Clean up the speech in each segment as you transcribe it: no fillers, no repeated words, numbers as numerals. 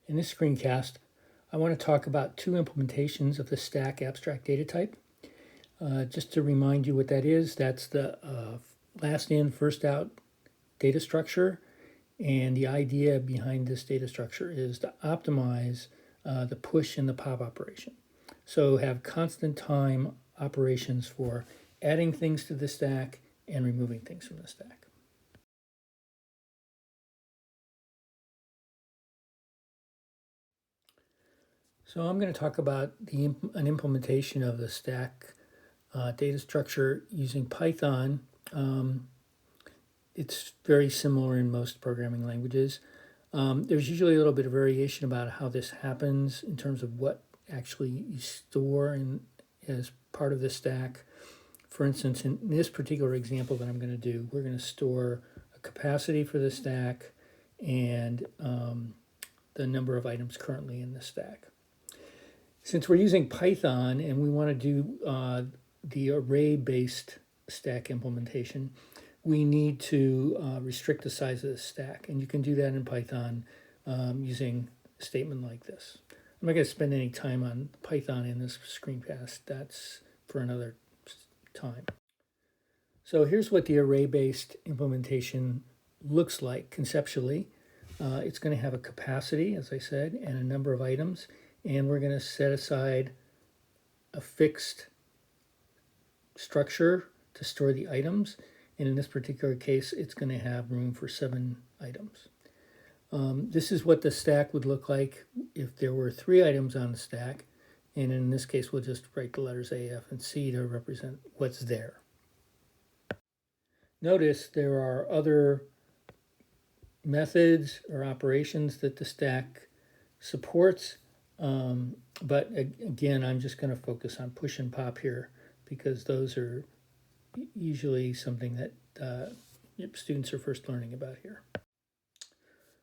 In this screencast, I want to talk about two implementations of the stack abstract data type. Just to remind you what that is, that's the last in, first out data structure. And the idea behind this data structure is to optimize the push and the pop operation. So have constant time operations for adding things to the stack and removing things from the stack. So I'm going to talk about an implementation of the stack data structure using Python. It's very similar in most programming languages. There's usually a little bit of variation about how this happens in terms of what actually you store as part of the stack. For instance, in this particular example that I'm going to do, we're going to store a capacity for the stack and the number of items currently in the stack. Since we're using Python and we want to do the array-based stack implementation, we need to restrict the size of the stack. And you can do that in Python using a statement like this. I'm not going to spend any time on Python in this screencast. That's for another time. So here's what the array-based implementation looks like conceptually. It's going to have a capacity, as I said, and a number of items. And we're going to set aside a fixed structure to store the items. And in this particular case, it's going to have room for 7 items. This is what the stack would look like if there were 3 items on the stack. And in this case, we'll just write the letters A, F, and C to represent what's there. Notice there are other methods or operations that the stack supports. But again, I'm just going to focus on push and pop here because those are usually something that students are first learning about here.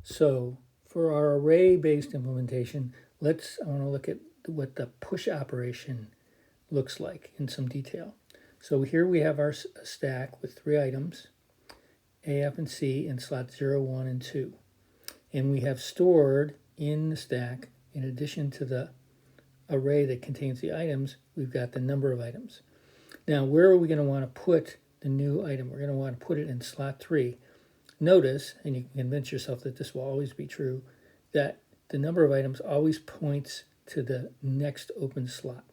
So for our array-based implementation, I want to look at what the push operation looks like in some detail. So here we have our stack with 3 items, A, F, and C in slots 0, 1, and 2. And we have stored in the stack, in addition to the array that contains the items, we've got the number of items. Now, where are we going to want to put the new item? We're going to want to put it in slot 3. Notice, and you can convince yourself that this will always be true, that the number of items always points to the next open slot.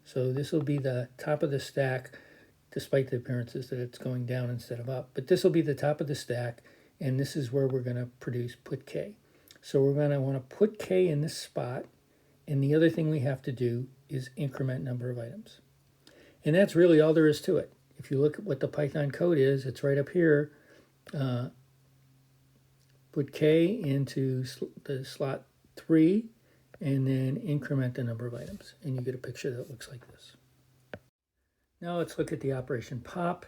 So this will be the top of the stack, despite the appearances that it's going down instead of up. But this will be the top of the stack, and this is where we're going to produce put K. So we're going to want to put K in this spot, and the other thing we have to do is increment number of items. And that's really all there is to it. If you look at what the Python code is, it's right up here. Put K into the slot 3, and then increment the number of items. And you get a picture that looks like this. Now let's look at the operation pop.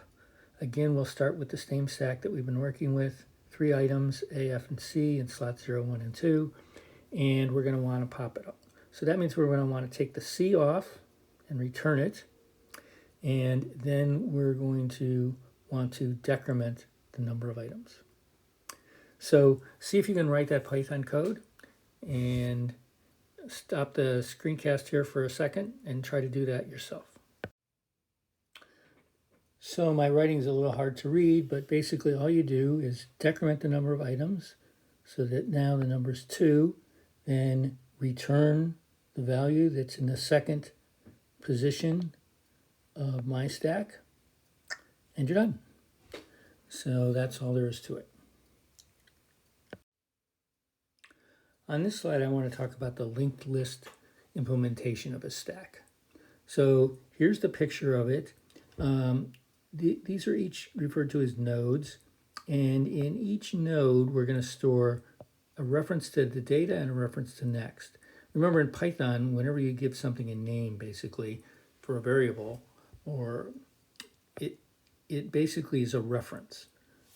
Again, we'll start with the same stack that we've been working with. 3 items, A, F, and C in slots 0, 1, and 2. And we're going to want to pop it up. So that means we're going to want to take the C off and return it. And then we're going to want to decrement the number of items. So see if you can write that Python code and stop the screencast here for a second and try to do that yourself. So my writing is a little hard to read, but basically all you do is decrement the number of items so that now the number is 2, then return the value that's in the second position of my stack, and you're done. So that's all there is to it. On this slide, I want to talk about the linked list implementation of a stack. So here's the picture of it. These are each referred to as nodes, and in each node, we're going to store a reference to the data and a reference to next. Remember in Python, whenever you give something a name, basically, for a variable, or it basically is a reference.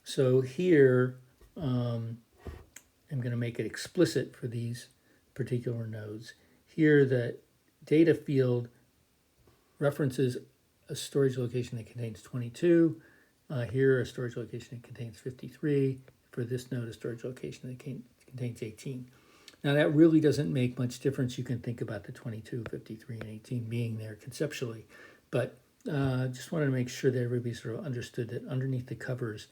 So here, I'm going to make it explicit for these particular nodes. Here, the data field references a storage location that contains 22. Here, a storage location that contains 53. For this node, a storage location that contains 18. Now that really doesn't make much difference. You can think about the 22, 53, and 18 being there conceptually, but just wanted to make sure that everybody sort of understood that underneath the covers,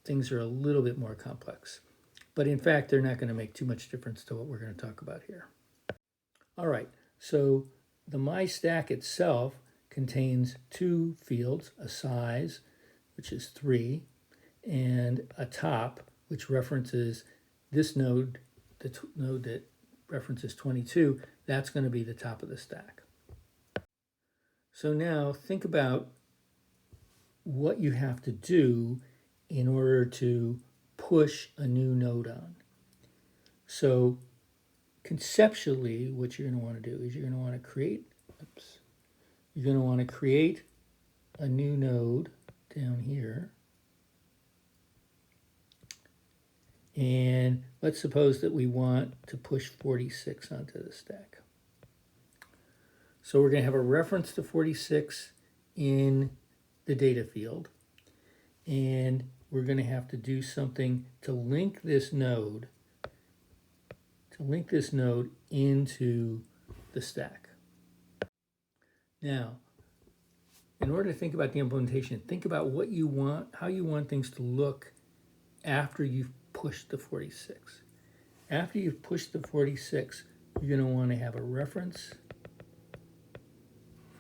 things are a little bit more complex. But in fact, they're not going to make too much difference to what we're going to talk about here. All right, so the My Stack itself contains two fields, a size, which is 3, and a top, which references this node, the node that references 22. That's going to be the top of the stack. So now think about what you have to do in order to push a new node on. So conceptually, what you're going to want to do is you're going to want to create, you're going to want to create a new node down here. And let's suppose that we want to push 46 onto the stack. So we're going to have a reference to 46 in the data field. And we're going to have to do something to link this node into the stack. Now, in order to think about the implementation, think about what you want, how you want things to look after you've pushed the 46. After you've pushed the 46, you're going to want to have a reference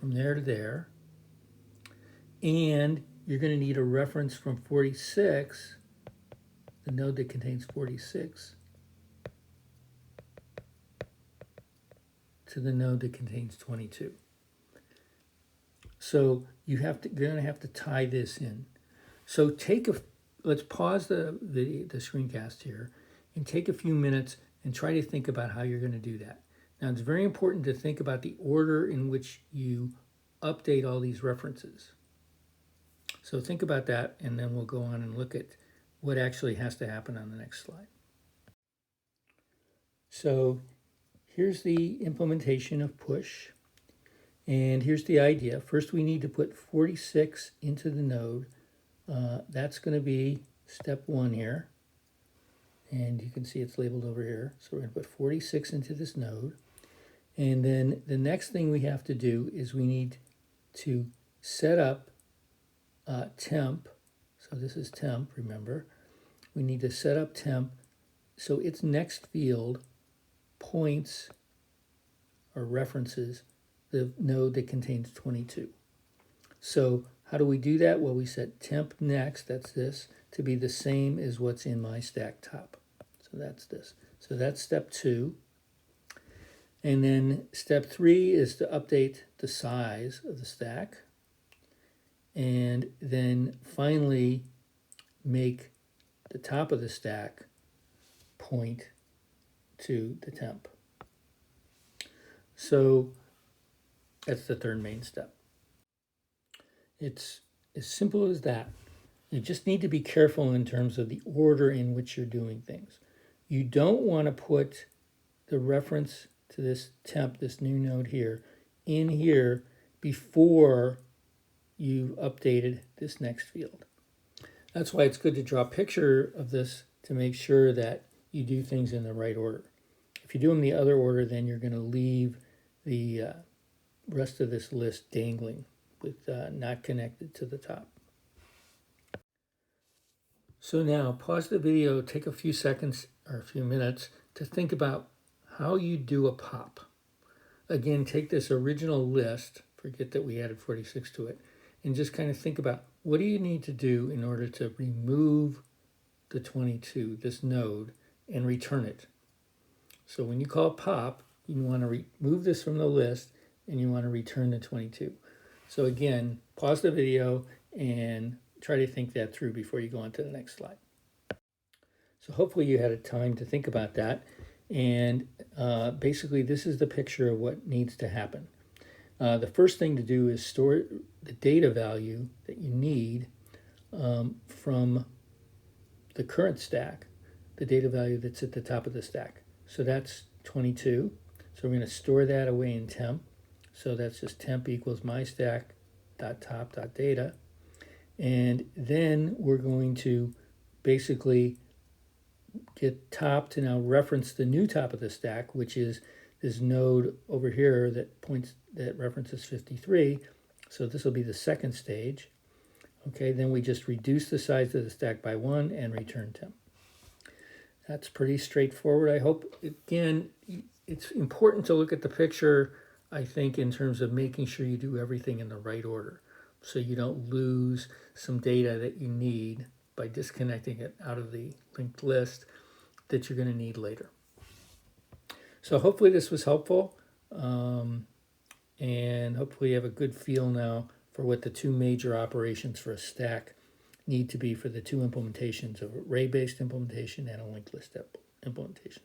from there to there, and you're going to need a reference from 46, the node that contains 46, to the node that contains 22. So you're going to have to tie this in. So let's pause the screencast here and take a few minutes and try to think about how you're going to do that. Now, it's very important to think about the order in which you update all these references. So think about that, and then we'll go on and look at what actually has to happen on the next slide. So here's the implementation of push, and here's the idea. First, we need to put 46 into the node. That's going to be step 1 here, and you can see it's labeled over here. So we're going to put 46 into this node. And then the next thing we have to do is we need to set up temp. So this is temp, remember. We need to set up temp so its next field points or references the node that contains 22. So how do we do that? Well, we set temp next, that's this, to be the same as what's in my stack top. So that's this. So that's step 2. And then step 3 is to update the size of the stack. And then finally make the top of the stack point to the temp. So that's the third main step. It's as simple as that. You just need to be careful in terms of the order in which you're doing things. You don't want to put the reference to this temp, this new node here, in here before you've updated this next field. That's why it's good to draw a picture of this to make sure that you do things in the right order. If you do them the other order, then you're going to leave the rest of this list dangling with not connected to the top. So now pause the video, take a few seconds or a few minutes to think about how you do a pop. Again, take this original list, forget that we added 46 to it, and just kind of think about what do you need to do in order to remove the 22, this node, and return it. So when you call pop, you want to remove this from the list and you want to return the 22. So again, pause the video and try to think that through before you go on to the next slide. So hopefully you had a time to think about that. And basically this is the picture of what needs to happen. The first thing to do is store the data value that you need from the current stack, the data value that's at the top of the stack. So that's 22. So we're going to store that away in temp. So that's just temp equals mystack.top.data. And then we're going to basically get top to now reference the new top of the stack, which is this node over here that references 53. So this will be the second stage. Okay, then we just reduce the size of the stack by 1 and return temp. That's pretty straightforward, I hope. Again, it's important to look at the picture, I think, in terms of making sure you do everything in the right order, so you don't lose some data that you need by disconnecting it out of the linked list that you're going to need later. So hopefully this was helpful, and hopefully you have a good feel now for what the two major operations for a stack need to be for the two implementations of array-based implementation and a linked list implementation.